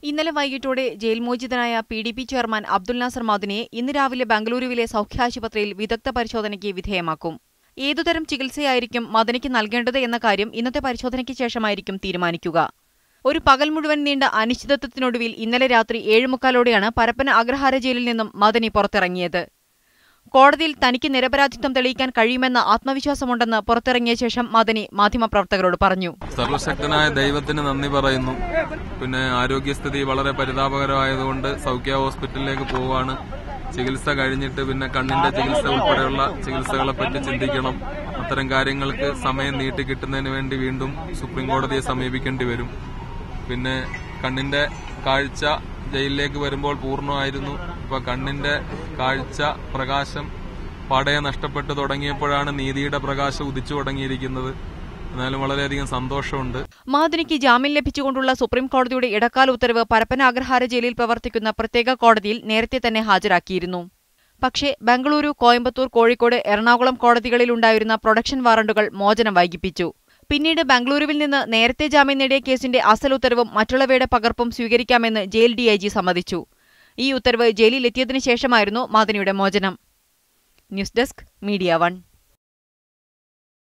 ഇന്നലെ വൈകിട്ടോടെ ജയിൽ മോചിതനായ PDP ചെയർമാൻ അബ്ദുൽ നാസർ മദനിയെ ഇന്ന് രാവിലെ ബംഗളൂരുവിലെ സൗഖ്യാശുപത്രിയിൽ വിദഗ്ധ പരിശോധനയ്ക്ക് വിധേയമാക്കും. ഏതുതരം ചികിത്സയായിരിക്കും മദനിക്ക് നൽകേണ്ടത് എന്ന കാര്യം ഇന്നത്തെ പരിശോധനയ്ക്ക് ശേഷമായിരിക്കും തീരുമാനിക്കുക. ഒരു പകൽ മുഴുവൻ നീണ്ട അനിശ്ചിതത്വത്തിനൊടുവിൽ ഇന്നലെ രാത്രി 7:45ഓടെയാണ് പരപ്പന അഗ്രഹാര ജയിലിൽ നിന്നും മദനി പുറത്തിറങ്ങിയത്. കോടതിയിൽ തനിക്ക് നിരപരാധിത്വം തെളിയിക്കാൻ കഴിയുമെന്ന ആത്മവിശ്വാസമുണ്ടെന്ന് പുറത്തിറങ്ങിയ ശേഷം മദനി മാധ്യമപ്രവർത്തകരോട് പറഞ്ഞു. സർവശക്തനായ ദൈവത്തിന് നന്ദി പറയുന്നു. പിന്നെ ആരോഗ്യസ്ഥിതി വളരെ പരിതാപകരമായതുകൊണ്ട് സൗഖ്യ ഹോസ്പിറ്റലിലേക്ക് പോവാണ്. ചികിത്സ കഴിഞ്ഞിട്ട് പിന്നെ കണ്ണിന്റെ ചികിത്സ ഉൾപ്പെടെയുള്ള ചികിത്സകളെ പറ്റി ചിന്തിക്കണം. അത്തരം കാര്യങ്ങൾക്ക് സമയം നീട്ടി കിട്ടുന്നതിന് വേണ്ടി വീണ്ടും സുപ്രീം കോടതിയെ സമീപിക്കേണ്ടി വരും. പിന്നെ കണ്ണിന്റെ കാഴ്ച ജയിലിലേക്ക് വരുമ്പോൾ പൂർണ്ണമായിരുന്നു. ഇപ്പൊ കണ്ണിന്റെ കാഴ്ച പ്രകാശം പാടയെ നഷ്ടപ്പെട്ടു തുടങ്ങിയപ്പോഴാണ് നീതിയുടെ പ്രകാശം ഉദിച്ചു തുടങ്ങിയിരിക്കുന്നത്. എന്നാലും വളരെയധികം സന്തോഷമുണ്ട്. മദനിക്ക് ജാമ്യം ലഭിച്ചുകൊണ്ടുള്ള സുപ്രീം കോടതിയുടെ ഇടക്കാല ഉത്തരവ് പരപ്പന അഗ്രഹാര ജയിലിൽ പ്രവർത്തിക്കുന്ന പ്രത്യേക കോടതിയിൽ നേരത്തെ തന്നെ ഹാജരാക്കിയിരുന്നു. പക്ഷേ ബംഗളൂരു, കോയമ്പത്തൂർ, കോഴിക്കോട്, എറണാകുളം കോടതികളിലുണ്ടായിരുന്ന പ്രൊഡക്ഷൻ വാറണ്ടുകൾ മോചനം വൈകിപ്പിച്ചു. പിന്നീട് ബംഗളൂരുവിൽ നിന്ന് നേരത്തെ ജാമ്യം നേടിയ കേസിന്റെ അസൽ ഉത്തരവും മറ്റുള്ളവയുടെ പകർപ്പും സ്വീകരിക്കാമെന്ന് ജയിൽ DIG സമ്മതിച്ചു. ഈ ഉത്തരവ് ജയിലിലെത്തിയതിനു ശേഷമായിരുന്നു മദനിയുടെ മോചനം. News desk, media 1.